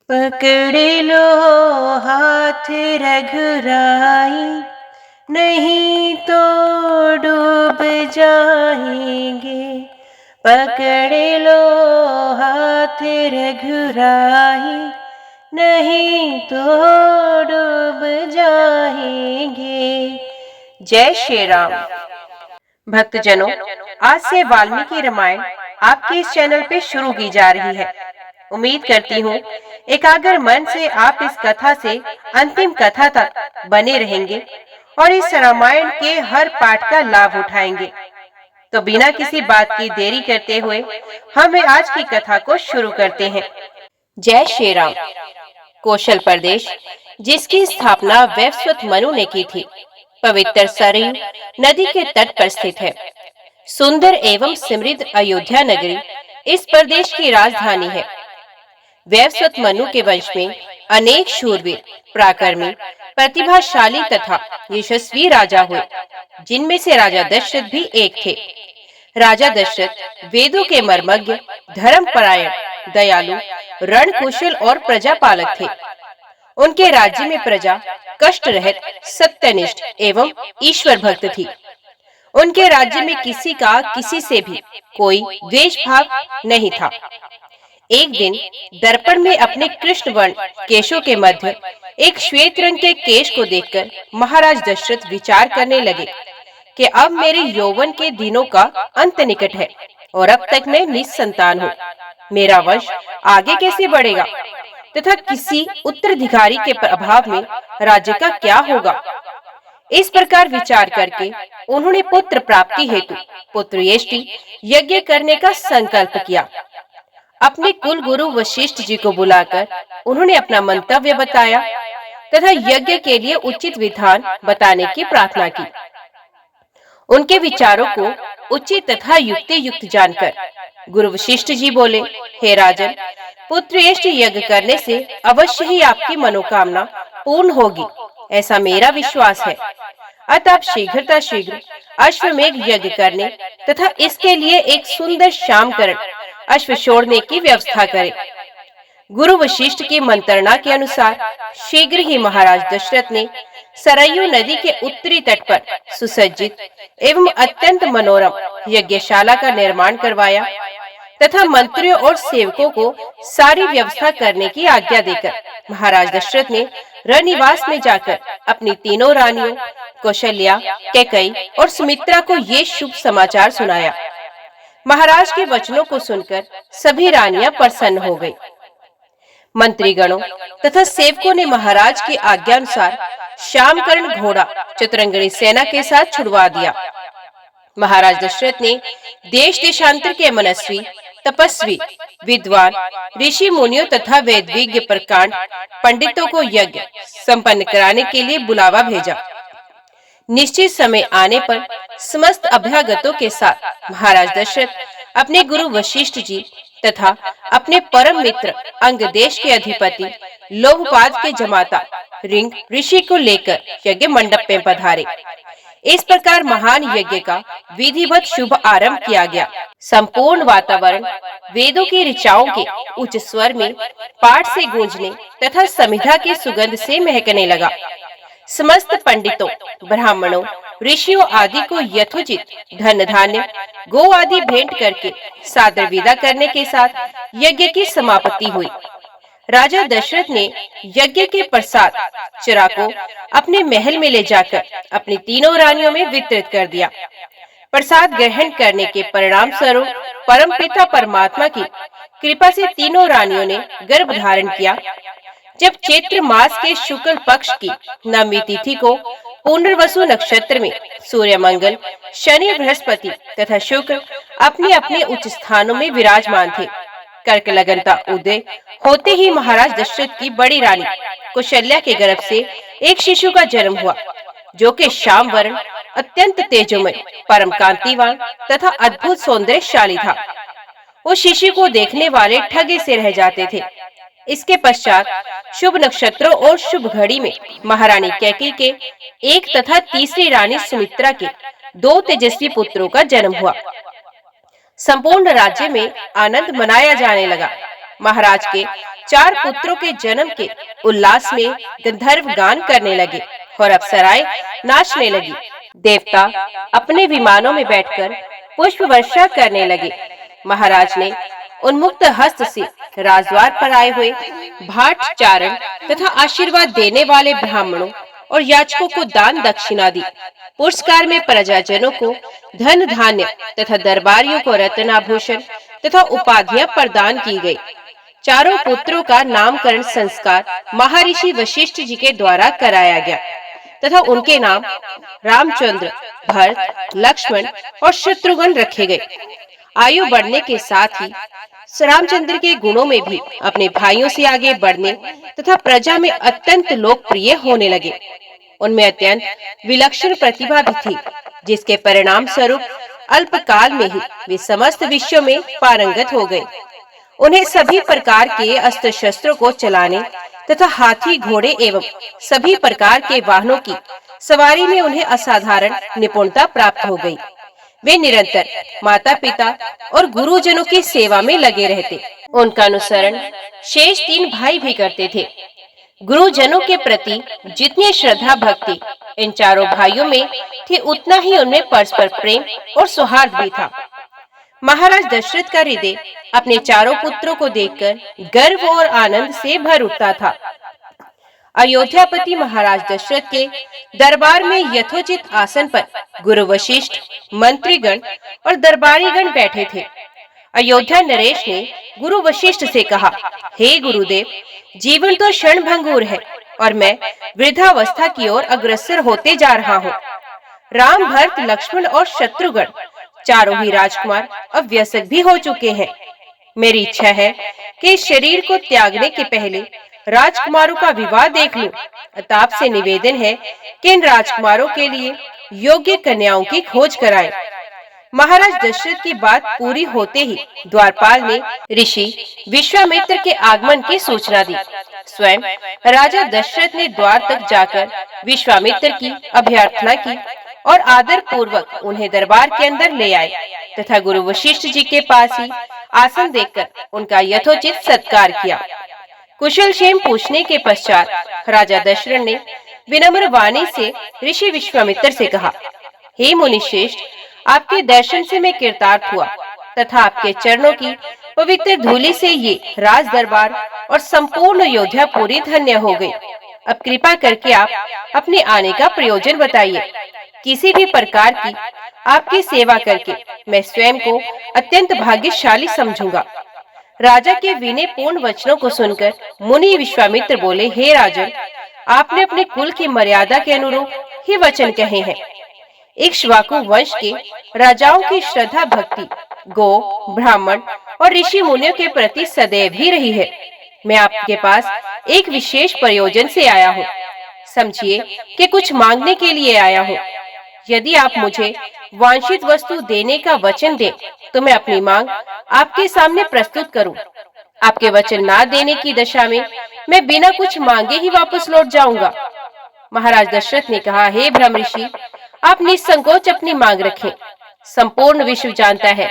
पकड़ लो हाथ रघुराई, नहीं तो डूब जाएंगे। पकड़ लो हाथ रघुराई, नहीं तो डूब जाएंगे। जय श्री राम। भक्तजनों, आज से वाल्मीकि रामायण आपके इस चैनल पे शुरू की जा रही है। उम्मीद करती हूँ एकाग्र मन से आप इस कथा से अंतिम कथा तक बने रहेंगे और इस रामायण के हर पाठ का लाभ उठाएंगे। तो बिना किसी बात की देरी करते हुए हम आज की कथा को शुरू करते हैं। जय श्री राम। कौशल प्रदेश, जिसकी स्थापना वैवस्वत मनु ने की थी, पवित्र सरयू नदी के तट पर स्थित है। सुंदर एवं समृद्ध अयोध्या नगरी इस प्रदेश की राजधानी है। वैवस्वत मनु के वंश में अनेक शूरवीर, पराक्रमी, प्रतिभाशाली तथा यशस्वी राजा हुए, जिनमें से राजा दशरथ भी एक थे। राजा दशरथ वेदों के मर्मज्ञ, धर्मपरायण, दयालु, रणकुशल और प्रजापालक थे। उनके राज्य में प्रजा कष्ट रहित, सत्यनिष्ठ एवं ईश्वर भक्त थी। उनके राज्य में किसी का किसी से भी कोई द्वेष भाव नहीं था। एक दिन दर्पण में अपने कृष्ण वर्ण केशों के मध्य एक श्वेत रंग के केश को देखकर महाराज दशरथ विचार करने लगे कि अब मेरे यौवन के दिनों का अंत निकट है और अब तक मैं निसंतान हूँ। मेरा वंश आगे कैसे बढ़ेगा तथा किसी उत्तराधिकारी के अभाव में राज्य का क्या होगा। इस प्रकार विचार करके उन्होंने पुत्र प्राप्ति हेतु पुत्रयेष्टि यज्ञ करने का संकल्प किया। अपने कुल गुरु वशिष्ठ जी को बुलाकर उन्होंने अपना मंतव्य बताया तथा यज्ञ के लिए उचित विधान बताने की प्रार्थना की। उनके विचारों को उचित तथा युक्ति युक्त जानकर गुरु वशिष्ठ जी बोले, हे राजन, पुत्रयेष्टि यज्ञ करने से अवश्य ही आपकी मनोकामना पूर्ण होगी, ऐसा मेरा विश्वास है। अतः आप शीघ्र अश्वमेघ यज्ञ करने तथा इसके लिए एक सुंदर श्यामकरण अश्व छोड़ने की व्यवस्था करें। गुरु वशिष्ठ की मंत्रणा के अनुसार शीघ्र ही महाराज दशरथ ने सरयू नदी के उत्तरी तट पर सुसज्जित एवं अत्यंत मनोरम यज्ञशाला का निर्माण करवाया तथा मंत्रियों और सेवकों को सारी व्यवस्था करने की आज्ञा देकर महाराज दशरथ ने रनिवास में जाकर अपनी तीनों रानियों कौशल्या, कैकेयी और सुमित्रा को ये शुभ समाचार सुनाया। महाराज के वचनों को सुनकर सभी रानियां प्रसन्न हो गईं। मंत्रीगणों तथा सेवकों ने महाराज की आज्ञा अनुसार श्यामकर्ण घोड़ा चतुरंगिणी सेना के साथ छुड़वा दिया। महाराज दशरथ ने देश देशांतर के मनस्वी, तपस्वी, विद्वान, ऋषि मुनियों तथा वेदविज्ञ प्रकांड पंडितों को यज्ञ संपन्न कराने के लिए बुलावा भेजा। निश्चित समय आने पर समस्त अभ्यागतों के साथ महाराज दशरथ अपने गुरु वशिष्ठ जी तथा अपने परम मित्र अंग देश के अधिपति लोहपाद के जमाता रिंग ऋषि को लेकर यज्ञ मंडप में पधारे। इस प्रकार महान यज्ञ का विधिवत शुभ आरंभ किया गया। संपूर्ण वातावरण वेदों की ऋचाओं के उच्च स्वर में पाठ से गूंजने तथा समिधा की सुगंध से महकने लगा। समस्त पंडितों, ब्राह्मणों, ऋषियों आदि को यथोचित धन धान्य, गो आदि भेंट करके सादर विदा करने के साथ यज्ञ की समाप्ति हुई। राजा दशरथ ने यज्ञ के प्रसाद चिरा को अपने महल में ले जाकर अपनी तीनों रानियों में वितरित कर दिया। प्रसाद ग्रहण करने के परिणाम स्वरूप परमपिता परमात्मा की कृपा से तीनों रानियों ने गर्भ धारण किया। जब चैत्र मास के शुक्ल पक्ष की नवमी तिथि को पुनर्वसु नक्षत्र में सूर्य, मंगल, शनि, बृहस्पति तथा शुक्र अपने अपने उच्च स्थानों में विराजमान थे। कर्क लगन का उदय होते ही महाराज दशरथ की बड़ी रानी कौशल्या के गर्भ से एक शिशु का जन्म हुआ, जो कि श्याम वर्ण, अत्यंत तेजोमय, परम कांतिवान तथा अद्भुत सौंदर्यशाली था। उस शिशु को देखने वाले ठगे से रह जाते थे। इसके पश्चात शुभ नक्षत्रों और शुभ घड़ी में महारानी कैकेयी के एक तथा तीसरी रानी सुमित्रा के 2 तेजस्वी पुत्रों का जन्म हुआ। संपूर्ण राज्य में आनंद मनाया जाने लगा। महाराज के 4 पुत्रों के जन्म के उल्लास में गंधर्व गान करने लगे और अप्सराएं नाचने लगी। देवता अपने विमानों में बैठकर पुष्प वर्षा करने लगे। महाराज ने उन्मुक्त हस्त से राजद्वार पर आए हुए भाट चारण तथा आशीर्वाद देने वाले ब्राह्मणों और याचकों को दान दक्षिणा दी। पुरस्कार में प्रजाजनों को धन धान्य तथा दरबारियों को रत्नाभूषण तथा उपाधियां प्रदान की गई। चारों पुत्रों का नामकरण संस्कार महर्षि वशिष्ठ जी के द्वारा कराया गया तथा उनके नाम रामचंद्र, भरत, लक्ष्मण और शत्रुघ्न रखे गए। आयु बढ़ने के साथ ही रामचंद्र के गुणों में भी अपने भाइयों से आगे बढ़ने तथा प्रजा में अत्यंत लोकप्रिय होने लगे। उनमें अत्यंत विलक्षण प्रतिभा भी थी, जिसके परिणाम स्वरूप अल्पकाल में ही वे समस्त विषयों में पारंगत हो गए। उन्हें सभी प्रकार के अस्त्र शस्त्रों को चलाने तथा हाथी, घोड़े एवं सभी प्रकार के वाहनों की सवारी में उन्हें असाधारण निपुणता प्राप्त हो गई। वे निरंतर माता पिता और गुरुजनों की सेवा में लगे रहते। उनका अनुसरण शेष 3 भाई भी करते थे। गुरुजनों के प्रति जितनी श्रद्धा भक्ति इन चारों भाइयों में थी, उतना ही उनमें परस्पर प्रेम और सौहार्द भी था। महाराज दशरथ का हृदय अपने चारों पुत्रों को देखकर गर्व और आनंद से भर उठता था। अयोध्यापति महाराज दशरथ के दरबार में यथोचित आसन पर गुरु वशिष्ठ, मंत्रीगण और दरबारीगण बैठे थे। अयोध्या नरेश ने गुरु वशिष्ठ से कहा, हे गुरुदेव, जीवन तो क्षणभंगुर है और मैं वृद्धावस्था की ओर अग्रसर होते जा रहा हूँ। राम, भरत, लक्ष्मण और शत्रुघ्न चारों ही राजकुमार अब वयस्क भी हो चुके हैं। मेरी इच्छा है कि इस शरीर को त्यागने के पहले राजकुमारों का विवाह देख लूं। अतः आपसे निवेदन है कि इन राजकुमारों के लिए योग्य कन्याओं की खोज कराएं। महाराज दशरथ की बात पूरी होते ही द्वारपाल ने ऋषि विश्वामित्र के आगमन की सूचना दी। स्वयं राजा दशरथ ने द्वार तक जाकर विश्वामित्र की अभ्यर्थना की और आदर पूर्वक उन्हें दरबार के अंदर ले आए तथा गुरु वशिष्ठ जी के पास ही आसन देकर उनका यथोचित सत्कार किया। कुशल क्षेम पूछने के पश्चात राजा दशरथ ने विनम्र वाणी से ऋषि विश्वामित्र से कहा, हे मुनिश्रेष्ठ, आपके दर्शन से मैं कृतार्थ हुआ तथा आपके चरणों की पवित्र धूलि से ये राज दरबार और संपूर्ण अयोध्या पूरी धन्य हो गई। अब कृपा करके आप अपने आने का प्रयोजन बताइए। किसी भी प्रकार की आपकी सेवा करके मैं स्वयं को अत्यंत भाग्यशाली समझूंगा। राजा के विनय पूर्ण वचनों को सुनकर मुनि विश्वामित्र बोले, हे राजन, आपने अपने कुल की मर्यादा के अनुरूप ही वचन कहे हैं। इक्ष्वाकु वंश के राजाओं की श्रद्धा भक्ति गो, ब्राह्मण और ऋषि मुनियों के प्रति सदैव ही रही है। मैं आपके पास एक विशेष प्रयोजन से आया हूँ। समझिए कि कुछ मांगने के लिए आया हूँ। यदि आप मुझे वांछित वस्तु देने का वचन दें, तो मैं अपनी मांग आपके सामने प्रस्तुत करूं। आपके वचन ना देने की दशा में मैं बिना कुछ मांगे ही वापस लौट जाऊंगा। महाराज दशरथ ने कहा, हे ब्रह्म ऋषि, आप निसंकोच अपनी मांग रखें। संपूर्ण विश्व जानता है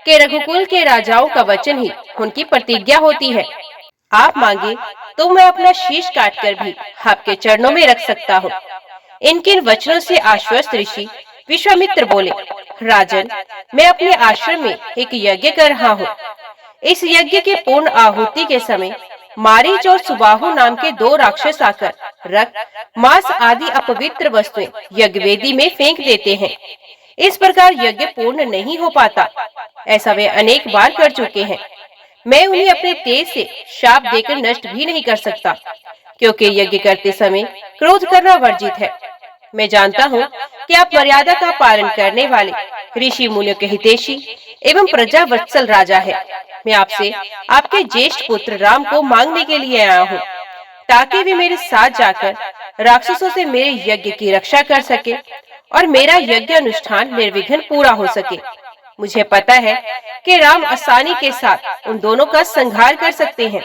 कि रघुकुल के राजाओं का वचन ही उनकी प्रतिज्ञा होती है। आप मांगे तो मैं अपना शीश काटकर भी आपके चरणों में रख सकता हूँ। इनके वचनों से आश्वस्त ऋषि विश्वामित्र बोले, राजन, मैं अपने आश्रम में एक यज्ञ कर रहा हूँ। इस यज्ञ के पूर्ण आहुति के समय मारीच और सुबाहु नाम के 2 राक्षस आकर रक्त, मांस आदि अपवित्र वस्तुएं यज्ञ वेदी में फेंक देते हैं। इस प्रकार यज्ञ पूर्ण नहीं हो पाता। ऐसा वे अनेक बार कर चुके हैं। मैं उन्हें अपने तेज से शाप देकर नष्ट भी नहीं कर सकता, क्योंकि यज्ञ करते समय क्रोध करना वर्जित है। मैं जानता हूँ कि आप मर्यादा का पालन करने वाले ऋषि मुनियों के हितैषी एवं प्रजा वत्सल राजा है। मैं आपसे आपके ज्येष्ठ पुत्र राम को मांगने के लिए आया हूँ, ताकि वे मेरे साथ जाकर राक्षसों से मेरे यज्ञ की रक्षा कर सके और मेरा यज्ञ अनुष्ठान निर्विघ्न पूरा हो सके। मुझे पता है कि राम आसानी के साथ उन दोनों का संहार कर सकते हैं।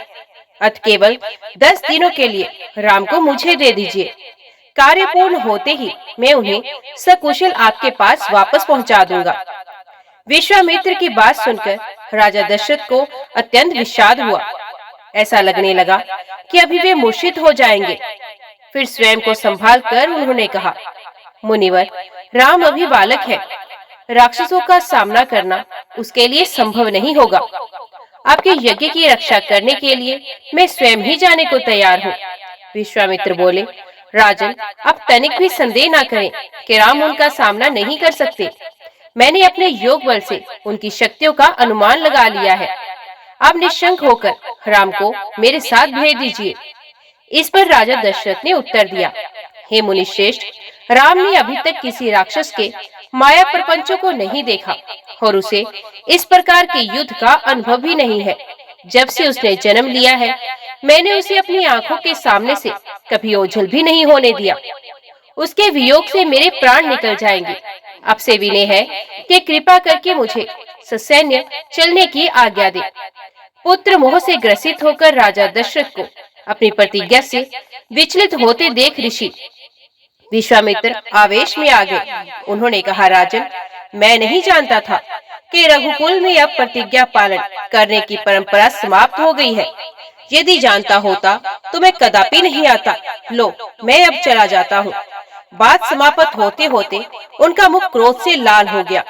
अतः केवल 10 दिनों के लिए राम को मुझे दे दीजिए। कार्य पूर्ण होते ही मैं उन्हें सकुशल आपके पास वापस पहुंचा दूंगा। विश्वामित्र की बात सुनकर राजा दशरथ को अत्यंत विषाद हुआ ऐसा लगने लगा कि अभी वे मूर्छित हो जाएंगे। फिर स्वयं को संभाल कर उन्होंने कहा, मुनिवर, राम अभी बालक है। राक्षसों का सामना करना उसके लिए संभव नहीं होगा। आपके यज्ञ की रक्षा करने के लिए मैं स्वयं ही जाने को तैयार हूँ। विश्वामित्र बोले, राजन, आप तनिक भी संदेह न करें कि राम उनका सामना नहीं कर सकते। मैंने अपने योग बल से उनकी शक्तियों का अनुमान लगा लिया है। आप निश्चिंत होकर राम को मेरे साथ भेज दीजिए। इस पर राजा दशरथ ने उत्तर दिया, हे मुनिश्रेष्ठ, राम ने अभी तक किसी राक्षस के माया प्रपंचों को नहीं देखा और उसे इस प्रकार के युद्ध का अनुभव भी नहीं है। जब से उसने जन्म लिया है, मैंने उसे अपनी आंखों के सामने से कभी ओझल भी नहीं होने दिया। उसके वियोग से मेरे प्राण निकल जाएंगे। आपसे विनय है कि कृपा करके मुझे ससैन्य चलने की आज्ञा दे। पुत्र मोह से ग्रसित होकर राजा दशरथ को अपनी प्रतिज्ञा से विचलित होते देख ऋषि विश्वामित्र आवेश में आ गए। उन्होंने कहा, राजन, मैं नहीं जानता था कि रघुकुल में अब प्रतिज्ञा पालन करने की परंपरा समाप्त हो गई है। यदि जानता होता तो मैं कदापि नहीं आता। लो, मैं अब चला जाता हूँ। बात समाप्त होते होते उनका मुख क्रोध से लाल हो गया।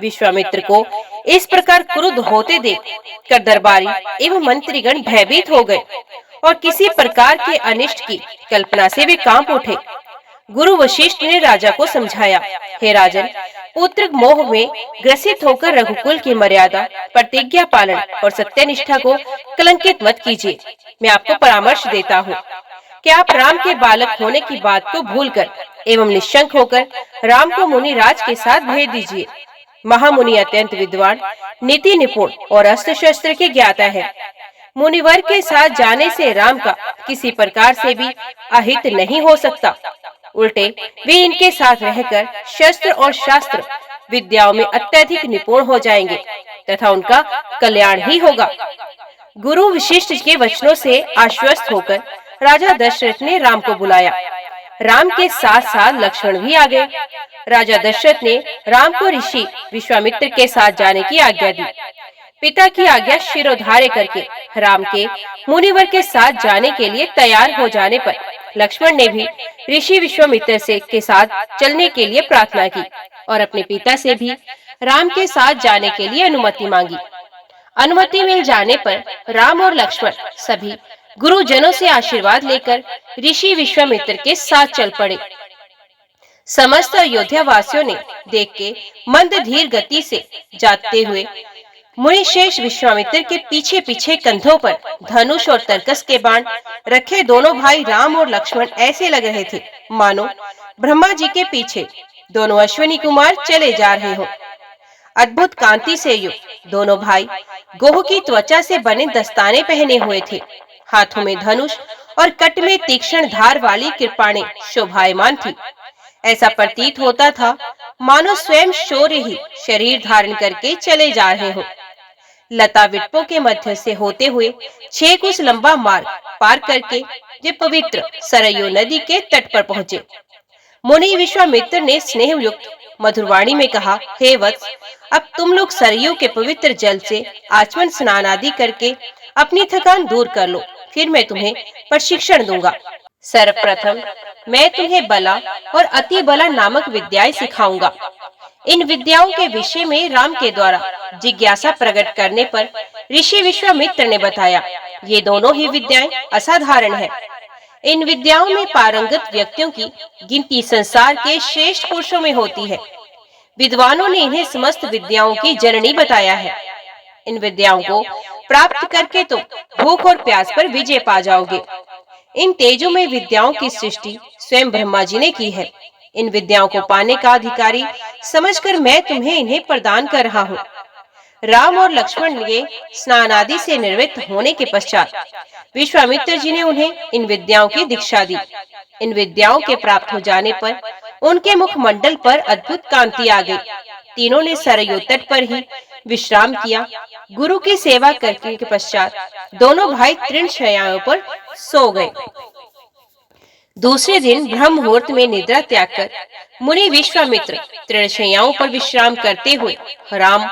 विश्वामित्र को इस प्रकार क्रुद्ध होते देख कर दरबारी एवं मंत्रीगण भयभीत हो गए और किसी प्रकार के अनिष्ट की कल्पना से वे कांप उठे। गुरु वशिष्ठ ने राजा को समझाया, हे राजन, पुत्र मोह में ग्रसित होकर रघुकुल की मर्यादा, प्रतिज्ञा पालन और सत्यनिष्ठा को कलंकित मत कीजिए। मैं आपको परामर्श देता हूँ कि आप राम के बालक होने की बात को भूलकर एवं निश्चंक होकर राम को मुनिराज के साथ भेज दीजिए। महामुनि अत्यंत विद्वान, नीति निपुण और अस्त्र शस्त्र के ज्ञाता है। मुनिवर के साथ जाने से राम का किसी प्रकार से भी अहित नहीं हो सकता। उल्टे वे इनके साथ रहकर शस्त्र और शास्त्र विद्याओं में अत्यधिक निपुण हो जाएंगे तथा उनका कल्याण ही होगा। गुरु वशिष्ठ के वचनों से आश्वस्त होकर राजा दशरथ ने राम को बुलाया। राम के साथ साथ लक्ष्मण भी आ गए। राजा दशरथ ने राम को ऋषि विश्वामित्र के साथ जाने की आज्ञा दी। पिता की आज्ञा शिरोधार्य करके राम के मुनिवर के साथ जाने के लिए तैयार हो जाने पर लक्ष्मण ने भी ऋषि विश्वामित्र से के साथ चलने के लिए प्रार्थना की और अपने पिता से भी राम के साथ जाने के लिए अनुमति मांगी। अनुमति मिल जाने पर राम और लक्ष्मण सभी गुरुजनों से आशीर्वाद लेकर ऋषि विश्वामित्र के साथ चल पड़े। समस्त अयोध्या वासियों ने देख के मंद धीर गति से जाते हुए मुनिशेष विश्वामित्र के पीछे पीछे कंधों पर धनुष और तरकस के बाण रखे दोनों भाई राम और लक्ष्मण ऐसे लग रहे थे मानो ब्रह्मा जी के पीछे दोनों अश्विनी कुमार चले जा रहे हो। अद्भुत कांति से युक्त दोनों भाई गोह की त्वचा से बने दस्ताने पहने हुए थे। हाथों में धनुष और कट में तीक्ष्ण धार वाली कृपाणें शोभायमान थी। ऐसा प्रतीत होता था मानो स्वयं शौर्य ही शरीर धारण करके चले जा रहे हो। लता विटपों के मध्य से होते हुए 6 कोस लंबा मार्ग पार करके वे पवित्र सरयू नदी के तट पर पहुंचे। मुनि विश्वामित्र ने स्नेह युक्त मधुरवाणी में कहा, हे वत्स, अब तुम लोग सरयू के पवित्र जल से आचमन स्नान आदि करके अपनी थकान दूर कर लो, फिर मैं तुम्हें प्रशिक्षण दूंगा। सर्वप्रथम मैं तुम्हें बला और अति बला नामक विद्याएं सिखाऊंगा। इन विद्याओं के विषय में राम के द्वारा जिज्ञासा प्रकट करने पर ऋषि विश्वामित्र ने बताया, ये दोनों ही विद्याएं असाधारण है। इन विद्याओं में पारंगत व्यक्तियों की गिनती संसार के श्रेष्ठ पुरुषों में होती है। विद्वानों ने इन्हें समस्त विद्याओं की जननी बताया है। इन विद्याओं को प्राप्त करके तुम भूख और प्यास पर विजय पा जाओगे। इन तेजों में विद्याओं की सृष्टि स्वयं ब्रह्मा जी ने की है। इन विद्याओं को पाने का अधिकारी समझकर मैं तुम्हें इन्हें प्रदान कर रहा हूँ। राम और लक्ष्मण के स्नान आदि से निवृत्त होने के पश्चात विश्वामित्र जी ने उन्हें इन विद्याओं की दीक्षा दी। इन विद्याओं के प्राप्त हो जाने पर उनके मुखमंडल पर अद्भुत कांति आ गई। तीनों ने सरयू तट पर ही विश्राम किया। गुरु की सेवा करने के पश्चात दोनों भाई तृण शैयाओं पर सो गए। दूसरे दिन ब्रह्म मुहूर्त में निद्रा त्याग कर मुनि विश्वामित्र तृण शैयाओं पर विश्राम करते हुए राम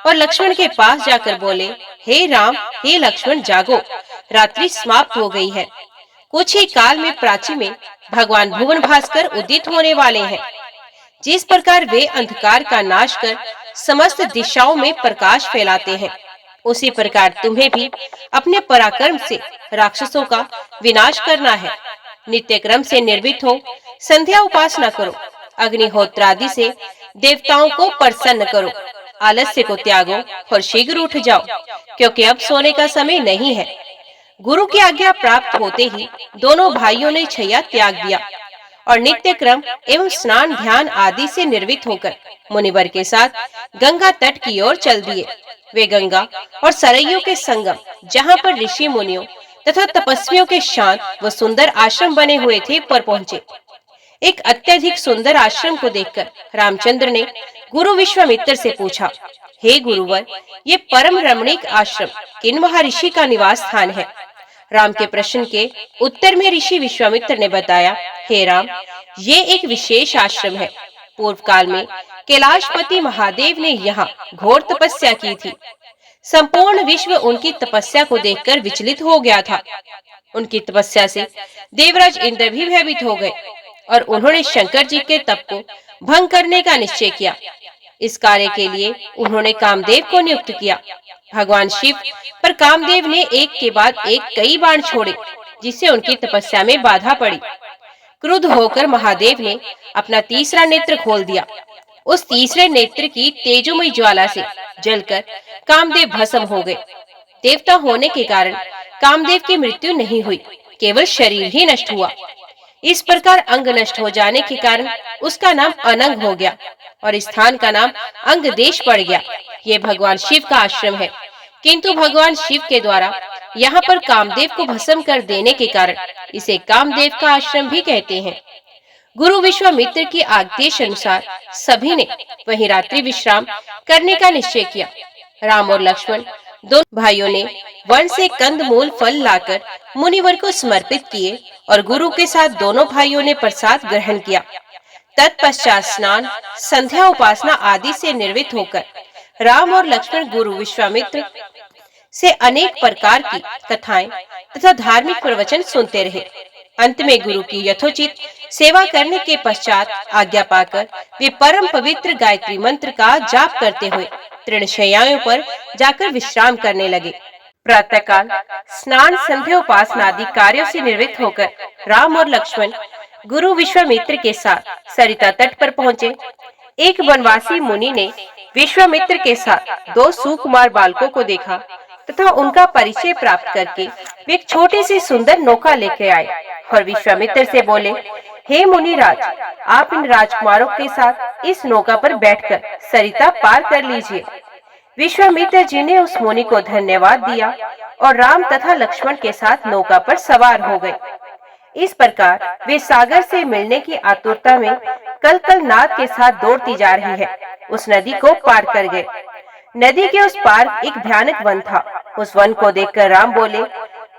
और लक्ष्मण के पास जाकर बोले, हे राम, हे लक्ष्मण, जागो, रात्रि समाप्त हो गई है। कुछ ही काल में प्राची में भगवान भुवन भास्कर उदित होने वाले हैं। जिस प्रकार वे अंधकार का नाश कर समस्त दिशाओं में प्रकाश फैलाते हैं, उसी प्रकार तुम्हें भी अपने पराक्रम से राक्षसों का विनाश करना है। नित्य क्रम से निर्भीक हो संध्या उपासना करो, अग्निहोत्र आदि से देवताओं को प्रसन्न करो, आलस्य को त्यागो और शीघ्र उठ जाओ, क्योंकि अब सोने का समय नहीं है। गुरु की आज्ञा प्राप्त होते ही दोनों भाइयों ने छया त्याग दिया और नित्य क्रम एवं स्नान ध्यान आदि से निर्वित होकर मुनिवर के साथ गंगा तट की ओर चल दिए। वे गंगा और सरयू के संगम, जहाँ पर ऋषि मुनियों तथा तपस्वियों के शांत व सुंदर आश्रम बने हुए थे, पर पहुंचे। एक अत्यधिक सुंदर आश्रम को देखकर रामचंद्र ने गुरु विश्वामित्र से पूछा, हे गुरुवर, ये परम रमणीक आश्रम किन महर्षि का निवास स्थान है? राम के प्रश्न के उत्तर में ऋषि विश्वामित्र ने बताया, हे राम, ये एक विशेष आश्रम है। पूर्व काल में कैलाशपति महादेव ने यहाँ घोर तपस्या की थी। संपूर्ण विश्व उनकी तपस्या को देखकर विचलित हो गया था। उनकी तपस्या से देवराज इंद्र भी भयभीत हो गए और उन्होंने शंकर जी के तप को भंग करने का निश्चय किया। इस कार्य के लिए उन्होंने कामदेव को नियुक्त किया। भगवान शिव पर कामदेव ने एक के बाद एक कई बाण छोड़े, जिससे उनकी तपस्या में बाधा पड़ी। क्रुद्ध होकर महादेव ने अपना तीसरा नेत्र खोल दिया। उस तीसरे नेत्र की तेजोमयी ज्वाला से जलकर कामदेव भस्म हो गए। देवता होने के कारण कामदेव की मृत्यु नहीं हुई, केवल शरीर ही नष्ट हुआ। इस प्रकार अंग नष्ट हो जाने के कारण उसका नाम अनंग हो गया और स्थान का नाम अंग देश पड़ गया। ये भगवान शिव का आश्रम है, किंतु भगवान शिव के द्वारा यहाँ पर कामदेव को भस्म कर देने के कारण इसे कामदेव का आश्रम भी कहते हैं। गुरु विश्वामित्र की आदेश अनुसार सभी ने वहीं रात्रि विश्राम करने का निश्चय किया। राम और लक्ष्मण दोनों भाइयों ने वन से कंदमूल फल लाकर मुनिवर को समर्पित किए और गुरु के साथ दोनों भाइयों ने प्रसाद ग्रहण किया। तत्पश्चात स्नान, संध्या उपासना आदि से निर्वित होकर राम और लक्ष्मण गुरु विश्वामित्र से अनेक प्रकार की कथाएं तथा धार्मिक प्रवचन सुनते रहे। अंत में गुरु की यथोचित सेवा करने के पश्चात आज्ञा पाकर वे परम पवित्र गायत्री मंत्र का जाप करते हुए तृणशय्याओं पर जाकर विश्राम करने लगे। प्रातःकाल स्नान, संध्या उपासना आदि कार्यों से निवृत्त होकर राम और लक्ष्मण गुरु विश्वामित्र के साथ सरिता तट पर पहुंचे। एक वनवासी मुनि ने विश्वामित्र के साथ दो सुकुमार बालकों को देखा तथा उनका परिचय प्राप्त करके वे एक छोटी सी सुंदर नौका लेके आए और विश्वामित्र से बोले, हे मुनिराज, आप इन राजकुमारों के साथ इस नौका पर बैठकर सरिता पार कर लीजिए। विश्वामित्र जी ने उस मुनि को धन्यवाद दिया और राम तथा लक्ष्मण के साथ नौका पर सवार हो गए। इस प्रकार वे सागर से मिलने की आतुरता में कल कल नाद के साथ दौड़ती जा रही है, उस नदी को पार कर गए। नदी के उस पार एक भयानक वन था। उस वन को देखकर राम बोले,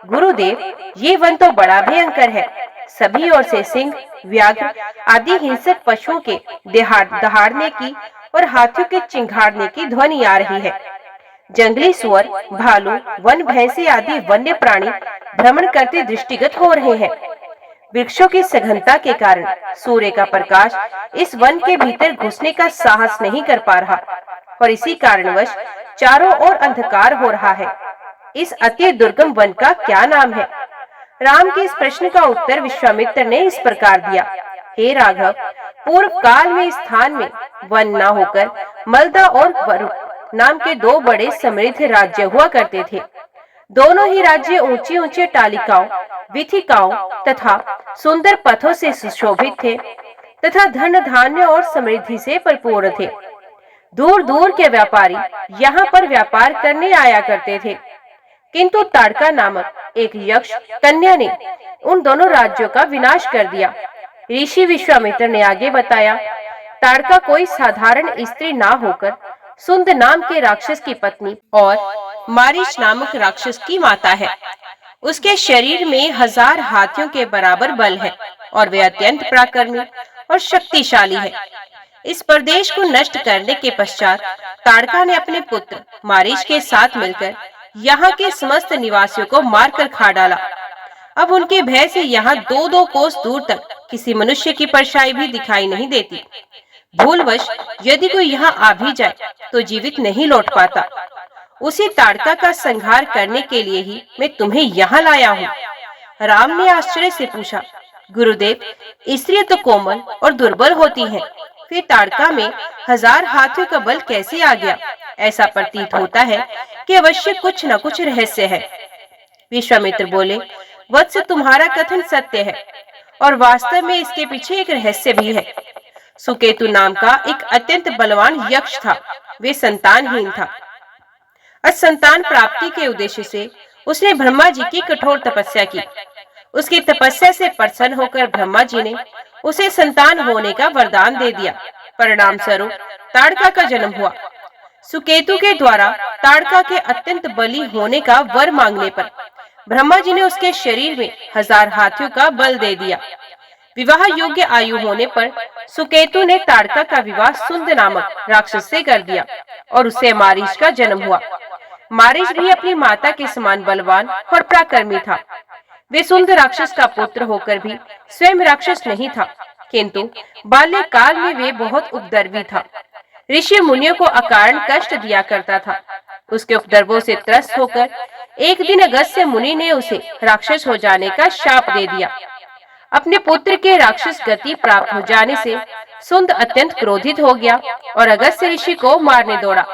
गुरुदेव, ये वन तो बड़ा भयंकर है। सभी ओर से सिंह, व्याघ्र आदि हिंसक पशुओं के दहाड़ने की और हाथियों के चिंघाड़ने की ध्वनि आ रही है। जंगली सुअर, भालू, वन भैंसे आदि वन्य प्राणी भ्रमण करते दृष्टिगत हो रहे हैं। वृक्षों की सघनता के कारण सूर्य का प्रकाश इस वन के भीतर घुसने का साहस नहीं कर पा रहा और इसी कारणवश चारों ओर अंधकार हो रहा है। इस अति दुर्गम वन का क्या नाम है? राम के इस प्रश्न का उत्तर विश्वामित्र ने इस प्रकार दिया, हे राघव, पूर्व काल में स्थान में वन न होकर मलदा और वरु नाम के दो बड़े समृद्ध राज्य हुआ करते थे। दोनों ही राज्य ऊंची ऊंची टालिकाओं, वीथिकाओं तथा सुंदर पथों से सुशोभित थे तथा धन धान्य और समृद्धि से परिपूर्ण थे। दूर दूर के व्यापारी यहाँ पर व्यापार करने आया करते थे, किंतु ताड़का नामक एक यक्ष कन्या ने उन दोनों राज्यों का विनाश कर दिया। ऋषि विश्वामित्र ने आगे बताया, ताड़का कोई साधारण स्त्री ना होकर सुंद नाम के राक्षस की पत्नी और मारीच नामक राक्षस की माता है। उसके शरीर में 1000 हाथियों के बराबर बल है और वे अत्यंत पराक्रमी और शक्तिशाली है। इस प्रदेश को नष्ट करने के पश्चात ताड़का ने अपने पुत्र मारीच के साथ मिलकर यहाँ के समस्त निवासियों को मारकर खा डाला। अब उनके भय से यहाँ 2-2 कोस दूर तक किसी मनुष्य की परछाई भी दिखाई नहीं देती। भूलवश यदि कोई यहाँ आ भी जाए तो जीवित नहीं लौट पाता। उसी ताड़का का संहार करने के लिए ही मैं तुम्हें यहाँ लाया हूँ। राम ने आश्चर्य से पूछा, गुरुदेव, स्त्रियां तो कोमल और दुर्बल होती हैं, फिर ताड़का में 1000 हाथियों का बल कैसे आ गया? ऐसा प्रतीत होता है कि अवश्य कुछ न कुछ रहस्य है। विश्वामित्र बोले, वत्स, तुम्हारा कथन सत्य है और वास्तव में इसके पीछे एक रहस्य भी है। सुकेतु नाम का एक अत्यंत बलवान यक्ष था। वे संतानहीन था। संतान प्राप्ति के उद्देश्य से उसने ब्रह्मा जी की कठोर तपस्या की। उसकी तपस्या से प्रसन्न होकर ब्रह्मा जी ने उसे संतान होने का वरदान दे दिया। परिणाम स्वरूप ताड़का का जन्म हुआ। सुकेतु के द्वारा ताड़का के अत्यंत बली होने का वर मांगने पर ब्रह्मा जी ने उसके शरीर में 1000 हाथियों का बल दे दिया। विवाह योग्य आयु होने पर सुकेतु ने ताड़का का विवाह सुंद नामक राक्षस से कर दिया और उससे मारीच का जन्म हुआ। मारीच भी अपनी माता के समान बलवान और पराक्रमी था। वे सुंद राक्षस का पुत्र होकर भी स्वयं राक्षस नहीं था, किंतु बाल्यकाल में वे बहुत उपद्रवी था। ऋषि मुनियों को अकारण कष्ट दिया करता था। उसके उपद्रवों से त्रस्त होकर एक दिन अगस्त्य मुनि ने उसे राक्षस हो जाने का शाप दे दिया। अपने पुत्र के राक्षस गति प्राप्त हो जाने से सुंद अत्यंत क्रोधित हो गया और अगस्त्य ऋषि को मारने दौड़ा।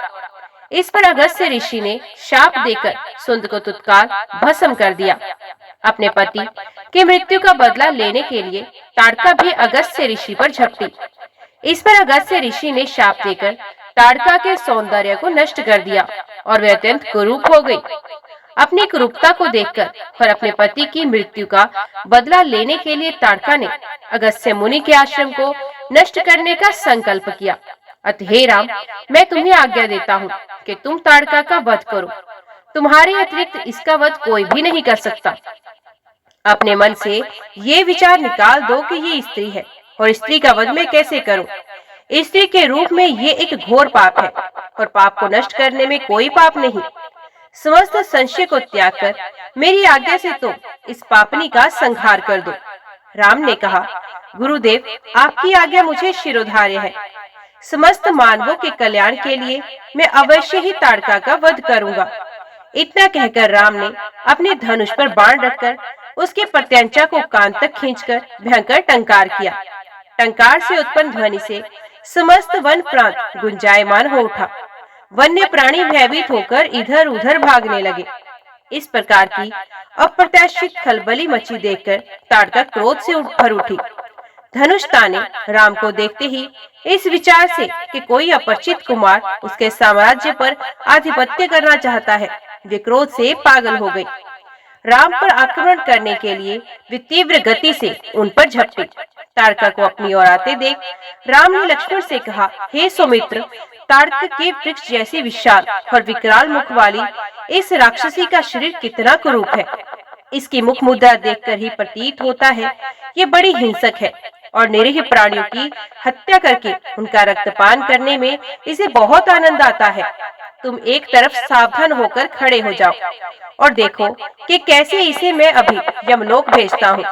इस पर अगस्त्य ऋषि ने शाप देकर सुंद को तत्काल भस्म कर दिया। अपने पति की मृत्यु का बदला लेने के लिए ताड़का भी अगस्त्य ऋषि पर झपटी। इस पर अगस्त्य ऋषि ने शाप देकर ताड़का के सौंदर्य को नष्ट कर दिया और वे अत्यंत कुरूप हो गई। अपनी कुरूपता को देखकर और अपने पति की मृत्यु का बदला लेने के लिए ताड़का ने अगस्त्य मुनि के आश्रम को नष्ट करने का संकल्प किया। अतः हे राम, मैं तुम्हें आज्ञा देता हूँ कि तुम ताड़का का वध करो। तुम्हारे अतिरिक्त इसका वध कोई भी नहीं कर सकता। अपने मन से ये विचार निकाल दो कि ये स्त्री है और स्त्री का वध मैं कैसे करूं? स्त्री के रूप में ये एक घोर पाप है और पाप को नष्ट करने में कोई पाप नहीं। समस्त संशय को त्याग कर मेरी आज्ञा से तुम इस पापनी का संहार कर दो। राम ने कहा, गुरुदेव, आपकी आज्ञा मुझे शिरोधार्य है। समस्त मानवों के कल्याण के लिए मैं अवश्य ही ताड़का का वध करूंगा। इतना कहकर राम ने अपने धनुष पर बाण रखकर उसके प्रत्यंचा को कान तक खींचकर भयंकर टंकार किया। टंकार से उत्पन्न ध्वनि से समस्त वन प्रांत गुंजायमान हो उठा। वन्य प्राणी भयभीत होकर इधर उधर भागने लगे। इस प्रकार की अप्रत्याशित खलबली मची देखकर ताड़का क्रोध से भर उठी। धनुष ताने राम को देखते ही इस विचार से कि कोई अपरिचित कुमार उसके साम्राज्य पर आधिपत्य करना चाहता है, वे क्रोध से पागल हो गई। राम पर आक्रमण करने के लिए वे तीव्र गति से उन पर झपटी। ताड़का को अपनी ओर आते देख राम ने लक्ष्मण से कहा, हे सौमित्र, ताड़का के वृक्ष जैसी विशाल और विकराल मुख वाली इस राक्षसी का शरीर कितना कुरूप है। इसकी मुख मुद्रा देखकर ही प्रतीत होता है ये बड़ी हिंसक है और निरीह प्राणियों की हत्या करके उनका रक्तपान करने में इसे बहुत आनंद आता है। तुम एक तरफ सावधान होकर खड़े हो जाओ और देखो कि कैसे इसे मैं अभी यमलोक भेजता हूँ।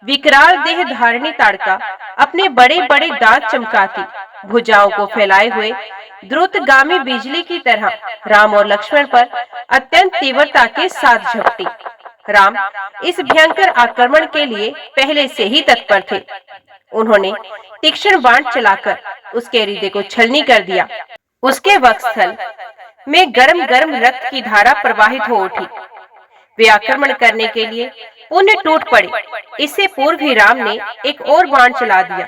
विकराल देह धारिणी ताड़का अपने बड़े बड़े दांत चमकाती, भुजाओं को फैलाए हुए द्रुतगामी बिजली की तरह राम और लक्ष्मण पर अत्यंत तीव्रता के साथ झपटी। राम इस भयंकर आक्रमण के लिए पहले से ही तत्पर थे। उन्होंने तीक्ष्ण बाण चलाकर उसके हृदय को छलनी कर दिया। उसके वक्षस्थल में गरम गरम रक्त की धारा प्रवाहित हो उठी। वे आक्रमण करने के लिए पुनः टूट पड़े। इससे पूर्व ही राम ने एक और बाण चला दिया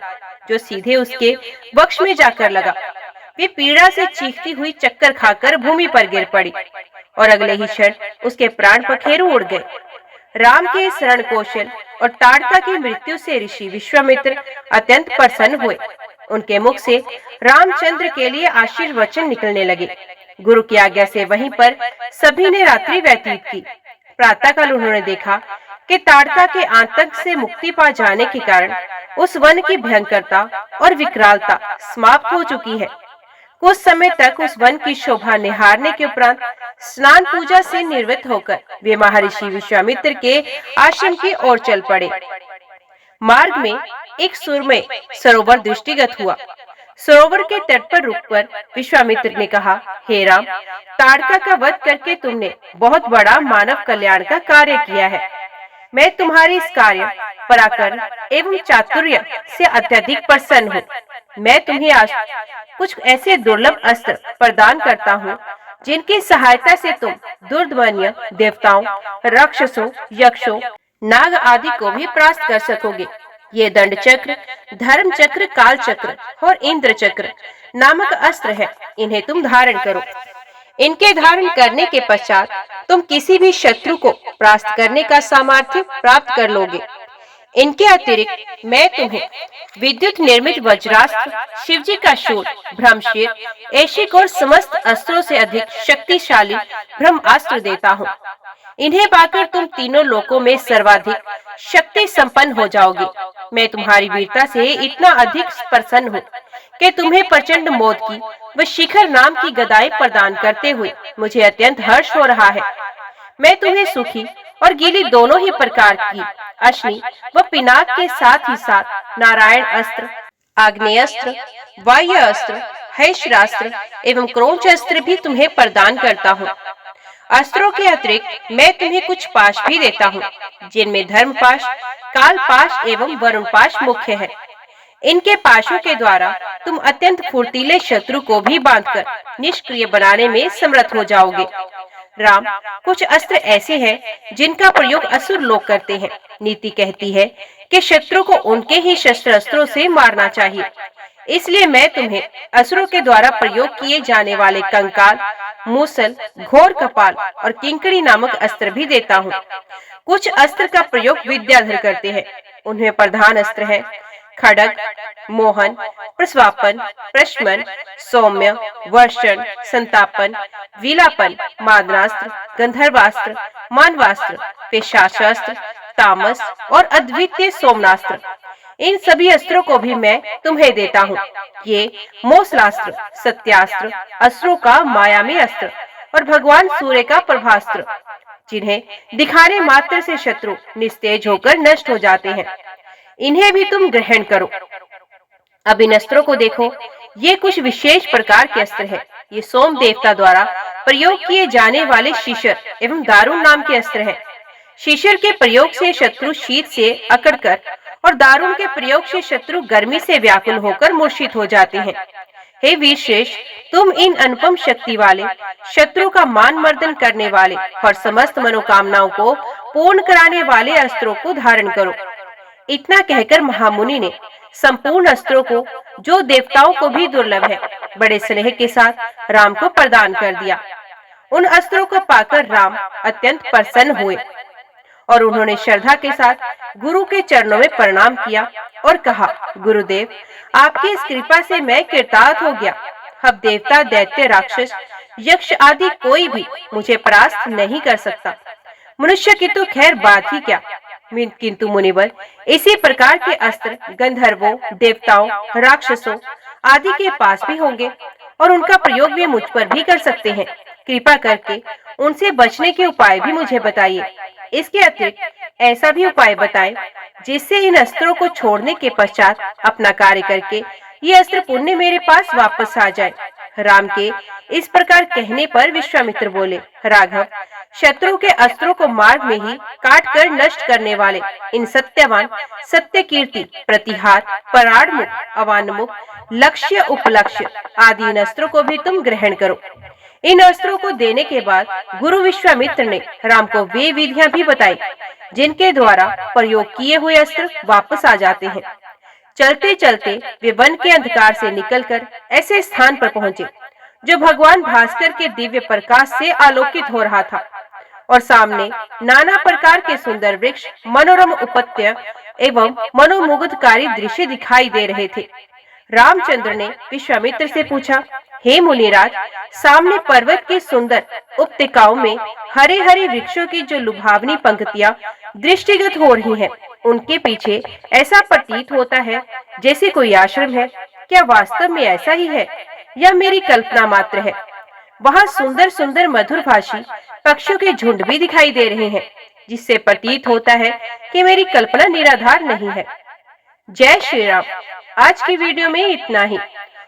जो सीधे उसके वक्ष में जाकर लगा। वे पीड़ा से चीखती हुई चक्कर खाकर भूमि पर गिर पड़ी और अगले ही क्षण उसके प्राण पखेरु उड़ गए। राम के शरण कौशल और ताड़का की मृत्यु से ऋषि विश्वामित्र अत्यंत प्रसन्न हुए। उनके मुख से रामचंद्र के लिए आशीर्वचन निकलने लगे। गुरु की आज्ञा से वहीं पर सभी ने रात्रि व्यतीत की। प्रातःकाल उन्होंने देखा कि ताड़का के आतंक से मुक्ति पा जाने के कारण उस वन की भयंकरता और विकरालता समाप्त हो चुकी है। कुछ समय तक उस वन की शोभा निहारने के उपरांत स्नान पूजा से निवृत्त होकर वे महर्षि विश्वामित्र के आश्रम की ओर चल पड़े। मार्ग में एक सुरमय सरोवर दृष्टिगत हुआ। सरोवर के तट पर रुककर विश्वामित्र ने कहा, हे राम, ताड़का का वध करके तुमने बहुत बड़ा मानव कल्याण का कार्य किया है। मैं तुम्हारे इस कार्य, पराक्रम एवं चातुर्य से अत्यधिक प्रसन्न हूँ। मैं तुम्हें आज कुछ ऐसे दुर्लभ अस्त्र प्रदान करता हूँ जिनकी सहायता से तुम दुर्दमनीय देवताओं, राक्षसों, यक्षों, नाग आदि को भी परास्त कर सकोगे। ये दंड चक्र, धर्म चक्र, काल चक्र और इंद्र चक्र नामक अस्त्र है। इन्हें तुम धारण करो। इनके धारण करने के पश्चात तुम किसी भी शत्रु को परास्त करने का सामर्थ्य प्राप्त कर लोगे। इनके अतिरिक्त मैं तुम्हें विद्युत निर्मित वज्रास्त्र, शिवजी का शूल, ब्रह्मशीर, ऐशिक और समस्त अस्त्रों से अधिक शक्तिशाली ब्रह्मास्त्र देता हूँ। इन्हें पाकर तुम तीनों लोकों में सर्वाधिक शक्ति संपन्न हो जाओगे। मैं तुम्हारी वीरता से इतना अधिक प्रसन्न हूँ कि तुम्हें प्रचंड मौत की व शिखर नाम की गदाएं प्रदान करते हुए मुझे अत्यंत हर्ष हो रहा है। मैं तुम्हें सुखी और गीली दोनों ही प्रकार की अश्नि व पिनाक के साथ ही साथ नारायण अस्त्र, आग्नेयास्त्र, वायु अस्त्र, हैश्रास्त्र एवं क्रोंच अस्त्र भी तुम्हें प्रदान करता हूँ। अस्त्रों के अतिरिक्त मैं तुम्हें कुछ पाश भी देता हूँ, जिनमें धर्म पाश, काल पाश एवं वरुण पाश मुख्य है। इनके पाशों के द्वारा तुम अत्यंत फुर्तीले शत्रु को भी बांधकर निष्क्रिय बनाने में समर्थ हो जाओगे। राम, कुछ अस्त्र ऐसे हैं जिनका प्रयोग असुर लोग करते हैं। नीति कहती है कि शत्रु को उनके ही शस्त्र अस्त्रों से मारना चाहिए। इसलिए मैं तुम्हें असुरों के द्वारा प्रयोग किए जाने वाले कंकाल, मूसल, घोर कपाल और किंकड़ी नामक अस्त्र भी देता हूँ। कुछ अस्त्र का प्रयोग विद्याधर करते हैं। उनमें प्रधान अस्त्र है खड्ग, मोहन, प्रस्वापन, प्रशमन, सौम्य, वर्षण, संतापन, विलापन, मादनास्त्र, गंधर्वास्त्र, मानवास्त्र, पेशाशास्त्र, तामस और अद्वितीय सोमनास्त्र। इन सभी अस्त्रों को भी मैं तुम्हें देता हूँ। ये मौसलास्त्र, सत्यास्त्र, अस्त्रों का मायामी अस्त्र और भगवान सूर्य का प्रभास्त्र, जिन्हें दिखाने मात्र से शत्रु निस्तेज होकर नष्ट हो जाते हैं। इन्हें भी तुम ग्रहण करो। अब इन अस्त्रों को देखो। ये कुछ विशेष प्रकार के अस्त्र हैं। ये सोम देवता द्वारा प्रयोग किए जाने वाले शीशर एवं दारुण नाम के अस्त्र हैं। शीशर के प्रयोग से शत्रु शीत से अकड़कर और दारुण के प्रयोग से शत्रु गर्मी से व्याकुल होकर मूर्छित हो जाते हैं। हे वीर श्रेष्ठ, तुम इन अनुपम शक्ति वाले, शत्रु का मान मर्दन करने वाले और समस्त मनोकामनाओं को पूर्ण कराने वाले अस्त्रों को धारण करो। इतना कहकर महामुनि ने संपूर्ण अस्त्रों को, जो देवताओं को भी दुर्लभ है, बड़े स्नेह के साथ राम को प्रदान कर दिया। उन अस्त्रों को पाकर राम अत्यंत प्रसन्न हुए और उन्होंने श्रद्धा के साथ गुरु के चरणों में प्रणाम किया और कहा, गुरुदेव, आपकी इस कृपा से मैं कृतार्थ हो गया। अब देवता, दैत्य, राक्षस, यक्ष आदि कोई भी मुझे परास्त नहीं कर सकता। मनुष्य की तो खैर बात ही क्या, किंतु मुनिवर, इसी प्रकार के अस्त्र गंधर्वों, देवताओं, राक्षसों आदि के पास भी होंगे और उनका प्रयोग वे मुझ पर भी कर सकते हैं। कृपा करके उनसे बचने के उपाय भी मुझे बताइए। इसके अतिरिक्त ऐसा भी उपाय बताएं जिससे इन अस्त्रों को छोड़ने के पश्चात अपना कार्य करके ये अस्त्र पुण्य मेरे पास वापस आ जाए। राम के इस प्रकार कहने पर विश्वामित्र बोले, राघव, शत्रु के अस्त्रों को मार्ग में ही काट कर नष्ट करने वाले इन सत्यवान, सत्य कीर्ति, प्रतिहार, पराणमुख, अवान्मुख, लक्ष्य, उपलक्ष्य आदि इन अस्त्रों को भी तुम ग्रहण करो। इन अस्त्रों को देने के बाद गुरु विश्वामित्र ने राम को वे विधियां भी बताई जिनके द्वारा प्रयोग किए हुए अस्त्र वापस आ जाते हैं। चलते चलते वे वन के अंधकार से निकलकर ऐसे स्थान पर पहुंचे जो भगवान भास्कर के दिव्य प्रकाश से आलोकित हो रहा था और सामने नाना प्रकार के सुंदर वृक्ष, मनोरम उपत्य एवं मनोमुग्धकारी दृश्य दिखाई दे रहे थे। रामचंद्र ने विश्वामित्र से पूछा, हे मुनिराज, सामने पर्वत के सुंदर उपत्यकाओं में हरे हरे वृक्षों की जो लुभावनी पंक्तियां दृष्टिगत हो रही हैं, उनके पीछे ऐसा प्रतीत होता है जैसे कोई आश्रम है। क्या वास्तव में ऐसा ही है? या मेरी कल्पना मात्र है। वहां सुंदर सुंदर मधुर भाषी पक्षियों के झुंड भी दिखाई दे रहे हैं, जिससे प्रतीत होता है कि मेरी कल्पना निराधार नहीं है। जय श्री राम। आज की वीडियो में इतना ही।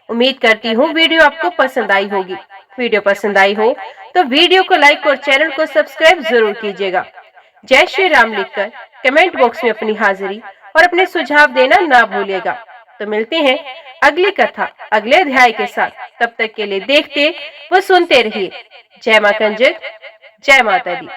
उम्मीद करती हूँ वीडियो आपको पसंद आई होगी। वीडियो पसंद आई हो तो वीडियो को लाइक और चैनल को सब्सक्राइब जरूर कीजिएगा। जय श्री राम लिखकर कमेंट बॉक्स में अपनी हाजिरी और अपने सुझाव देना ना भूलिएगा। तो मिलते हैं अगली कथा अगले अध्याय के साथ। तब तक के लिए देखते व सुनते रहिए। जय मां कंजक, जय माता दी।